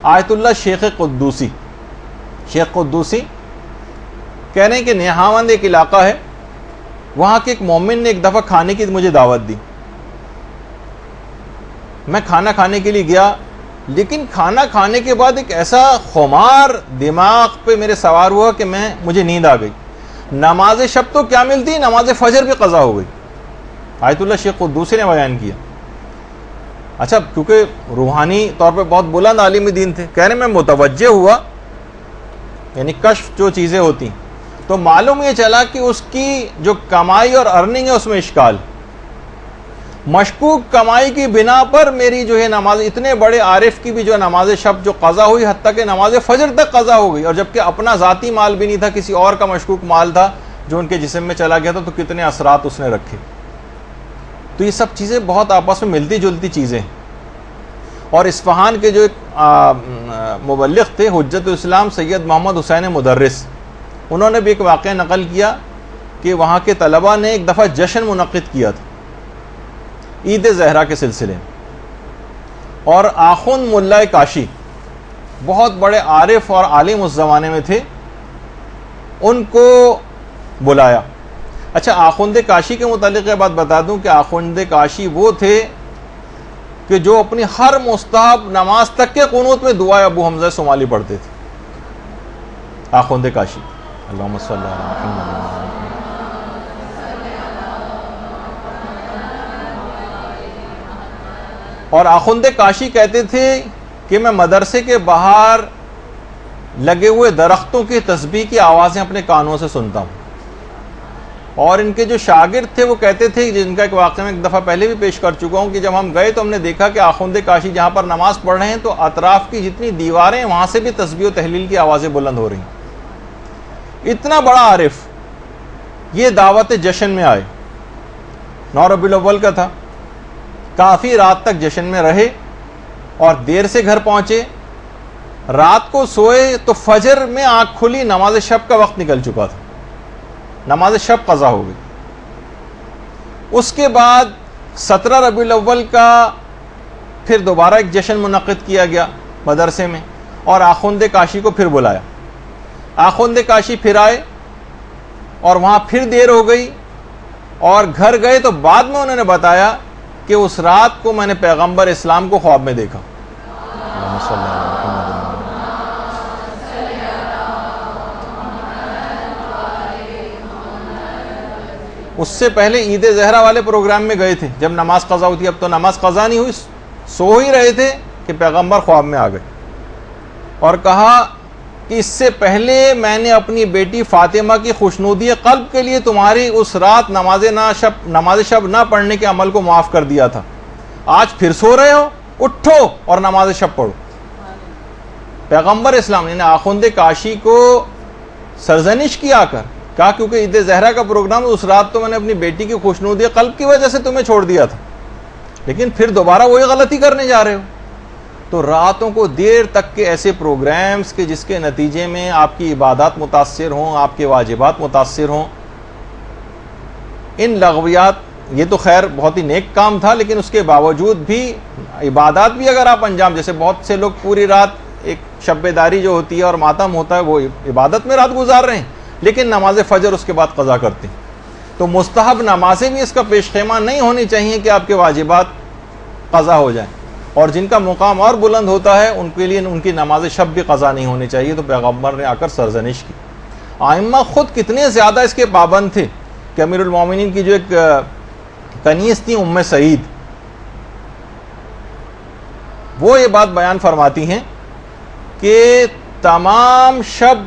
آیت اللہ شیخ قدوسی کہہ رہے ہیں کہ نیہاوند ایک علاقہ ہے، وہاں کے ایک مومن نے ایک دفعہ کھانے کی مجھے دعوت دی. میں کھانا کھانے کے لیے گیا، لیکن کھانا کھانے کے بعد ایک ایسا خمار دماغ پہ میرے سوار ہوا کہ مجھے نیند آ گئی. نماز شب تو کیا ملتی، نماز فجر بھی قضا ہو گئی. آیت اللہ شیخ قدوسی نے بیان کیا. اچھا، کیونکہ روحانی طور پہ بہت بلند عالم دین تھے، کہہ رہے میں متوجہ ہوا، یعنی کشف جو چیزیں ہوتی، تو معلوم یہ چلا کہ اس کی جو کمائی اور ارننگ ہے اس میں اشکال، مشکوک کمائی کی بنا پر میری جو ہے نماز، اتنے بڑے عارف کی بھی جو نماز شب جو قضا ہوئی، حتیٰ کہ نماز فجر تک قضا ہو گئی، اور جبکہ اپنا ذاتی مال بھی نہیں تھا، کسی اور کا مشکوک مال تھا جو ان کے جسم میں چلا گیا تھا، تو کتنے اثرات اس نے رکھے. تو یہ سب چیزیں بہت آپس میں ملتی جلتی چیزیں ہیں. اور اصفہان کے جو ایک مبلغ تھے حجت الاسلام سید محمد حسین مدرس، انہوں نے بھی ایک واقعہ نقل کیا کہ وہاں کے طلباء نے ایک دفعہ جشن منعقد کیا تھا عید زہرا کے سلسلے میں، اور آخوند ملا کاشی بہت بڑے عارف اور عالم اس زمانے میں تھے، ان کو بلایا. اچھا، آخوند کاشی کے متعلق یہ بات بتا دوں کہ آخوند کاشی وہ تھے کہ جو اپنی ہر مستحب نماز تک کے قنوت میں دعائے ابو حمزہ سمالی پڑھتے تھے. آخوند کاشی، اللہم صلی اللہ علیہ وسلم. اور آخوند کاشی کہتے تھے کہ میں مدرسے کے باہر لگے ہوئے درختوں کی تسبیح کی آوازیں اپنے کانوں سے سنتا ہوں. اور ان کے جو شاگرد تھے وہ کہتے تھے، جن کا ایک واقعہ میں ایک دفعہ پہلے بھی پیش کر چکا ہوں، کہ جب ہم گئے تو ہم نے دیکھا کہ آخوند کاشی جہاں پر نماز پڑھ رہے ہیں تو اطراف کی جتنی دیواریں ہیں وہاں سے بھی تسبیح و تحلیل کی آوازیں بلند ہو رہی ہیں. اتنا بڑا عارف یہ دعوت جشن میں آئے، 9 ربیع الاول کا تھا، کافی رات تک جشن میں رہے اور دیر سے گھر پہنچے. رات کو سوئے تو فجر میں آنکھ کھلی، نماز شب کا وقت نکل چکا تھا، نماز شب قضا ہو گئی. اس کے بعد 17 ربیع الاول کا پھر دوبارہ ایک جشن منعقد کیا گیا مدرسے میں، اور آخوند کاشی کو پھر بلایا. آخوند کاشی پھر آئے اور وہاں پھر دیر ہو گئی، اور گھر گئے تو بعد میں انہوں نے بتایا کہ اس رات کو میں نے پیغمبر اسلام کو خواب میں دیکھا. اس سے پہلے عید زہرا والے پروگرام میں گئے تھے جب نماز قضا ہوئی تھی. اب تو نماز قضا نہیں ہوئی، سو ہی رہے تھے کہ پیغمبر خواب میں آ گئے اور کہا کہ اس سے پہلے میں نے اپنی بیٹی فاطمہ کی خوشنودی قلب کے لیے تمہاری اس رات نماز شب نہ پڑھنے کے عمل کو معاف کر دیا تھا. آج پھر سو رہے ہو، اٹھو اور نماز شب پڑھو. پیغمبر اسلام نے آخوند کاشی کو سرزنش کیا کر کہا کیونکہ عید زہرا کا پروگرام اس رات تو میں نے اپنی بیٹی کی خوشنودی قلب کی وجہ سے تمہیں چھوڑ دیا تھا، لیکن پھر دوبارہ وہی غلطی کرنے جا رہے ہو. تو راتوں کو دیر تک کے ایسے پروگرامز کے جس کے نتیجے میں آپ کی عبادات متاثر ہوں، آپ کے واجبات متاثر ہوں، ان لغویات، یہ تو خیر بہت ہی نیک کام تھا، لیکن اس کے باوجود بھی عبادات بھی اگر آپ انجام، جیسے بہت سے لوگ پوری رات ایک شب بیداری جو ہوتی ہے اور ماتم ہوتا ہے وہ عبادت میں رات گزار رہے ہیں، لیکن نماز فجر اس کے بعد قضا کرتے ہیں. تو مستحب نمازیں بھی اس کا پیش خیمہ نہیں ہونی چاہیے کہ آپ کے واجبات قضا ہو جائیں، اور جن کا مقام اور بلند ہوتا ہے ان کے لیے ان کی نماز شب بھی قضا نہیں ہونی چاہیے. تو پیغمبر نے آ کر سرزنش کی. ائمہ خود کتنے زیادہ اس کے پابند تھے کہ امیر المومنین کی جو ایک کنیز تھی ام سعید، وہ یہ بات بیان فرماتی ہیں کہ تمام شب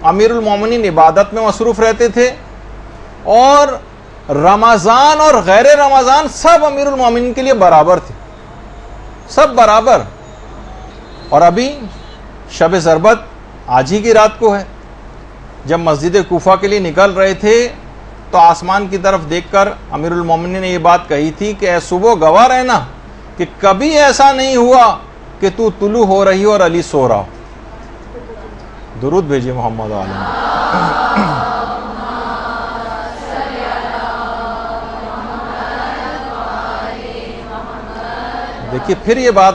امیر المومنین عبادت میں مصروف رہتے تھے، اور رمضان اور غیر رمضان سب امیر المومنین کے لیے برابر تھے، سب برابر. اور ابھی شب ضربت آج ہی کی رات کو ہے. جب مسجد کوفہ کے لیے نکل رہے تھے تو آسمان کی طرف دیکھ کر امیر المومنین نے یہ بات کہی تھی کہ اے صبح گواہ رہنا کہ کبھی ایسا نہیں ہوا کہ تو طلوع ہو رہی ہو اور علی سو رہا ہو. درود بھیجیے محمد عالم. دیکھیے پھر یہ بات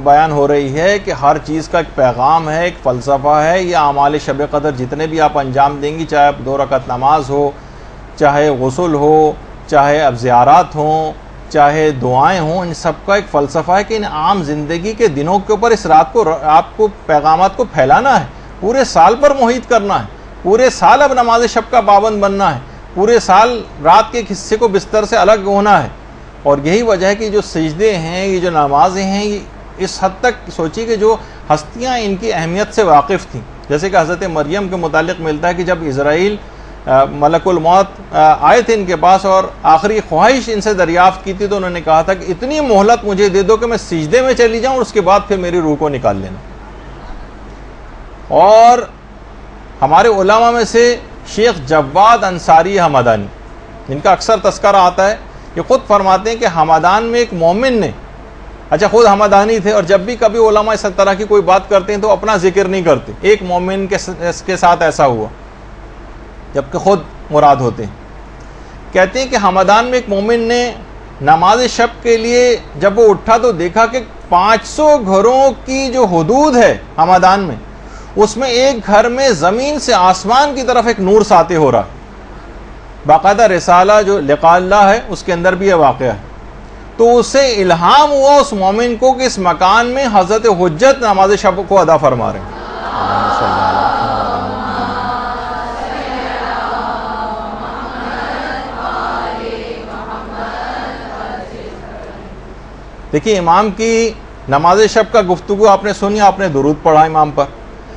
بیان ہو رہی ہے کہ ہر چیز کا ایک پیغام ہے، ایک فلسفہ ہے. یہ اعمال شب قدر جتنے بھی آپ انجام دیں گی، چاہے 2 رکعت نماز ہو، چاہے غسل ہو، چاہے اب زیارات ہوں، چاہے دعائیں ہوں، ان سب کا ایک فلسفہ ہے کہ ان عام زندگی کے دنوں کے اوپر اس رات کو آپ کو پیغامات کو پھیلانا ہے، پورے سال پر محیط کرنا ہے، پورے سال اب نماز شب کا پابند بننا ہے، پورے سال رات کے ایک حصے کو بستر سے الگ ہونا ہے. اور یہی وجہ ہے کہ جو سجدے ہیں، یہ جو نمازیں ہیں، یہ اس حد تک سوچی کہ جو ہستیاں ان کی اہمیت سے واقف تھیں. جیسے کہ حضرت مریم کے متعلق ملتا ہے کہ جب اسرائیل ملک الموت آئے تھے ان کے پاس اور آخری خواہش ان سے دریافت کی تھی، تو انہوں نے کہا تھا کہ اتنی مہلت مجھے دے دو کہ میں سجدے میں چلی جاؤں اور اس کے بعد پھر میری روح کو نکال لینا. اور ہمارے علماء میں سے شیخ جواد انصاری حمدانی، جن کا اکثر تذکرہ آتا ہے، یہ خود فرماتے ہیں کہ حمدان میں ایک مومن نے، اچھا خود حمدانی تھے، اور جب بھی کبھی علماء اس طرح کی کوئی بات کرتے ہیں تو اپنا ذکر نہیں کرتے. ایک مومن کے ساتھ ایسا ہوا جبکہ خود مراد ہوتے ہیں. کہتے ہیں کہ حمدان میں ایک مومن نے نماز شب کے لیے جب وہ اٹھا تو دیکھا کہ 500 گھروں کی جو حدود ہے حمدان میں، اس میں ایک گھر میں زمین سے آسمان کی طرف ایک نور ساطع ہو رہا. باقاعدہ رسالہ جو لقاء اللہ ہے اس کے اندر بھی یہ واقعہ ہے. تو اسے الہام ہوا اس مومن کو کہ اس مکان میں حضرت حجت نماز شب کو ادا فرما رہے ہیں. دیکھیے امام کی نماز شب کا گفتگو آپ نے سنی، آپ نے درود پڑھا امام پر،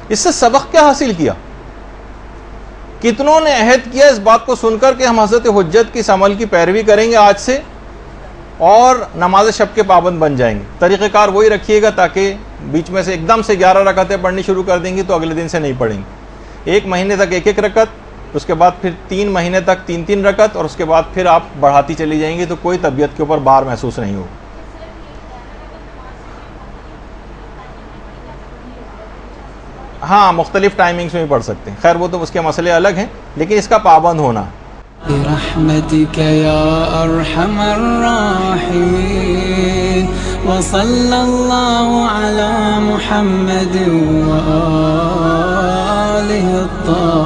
اس سے سبق کیا حاصل کیا؟ کتنوں نے عہد کیا اس بات کو سن کر کہ ہم حضرت حجت کی اس عمل کی پیروی کریں گے آج سے اور نماز شب کے پابند بن جائیں گے. طریقہ کار وہی رکھیے گا تاکہ بیچ میں سے ایک دم سے 11 رکعتیں پڑھنی شروع کر دیں گی تو اگلے دن سے نہیں پڑھیں گے. 1 مہینے تک 1 رکعت، اس کے بعد پھر 3 مہینے تک 3 رکعت، اور اس کے بعد پھر آپ بڑھاتی چلی جائیں گی تو کوئی طبیعت کے اوپر بار محسوس نہیں ہوگا. ہاں مختلف ٹائمنگز میں بھی پڑھ سکتے ہیں، خیر وہ تو اس کے مسئلے الگ ہیں، لیکن اس کا پابند ہونا. برحمتك يا أرحم الراحمين وصلى الله على محمد وآله الطاهرين.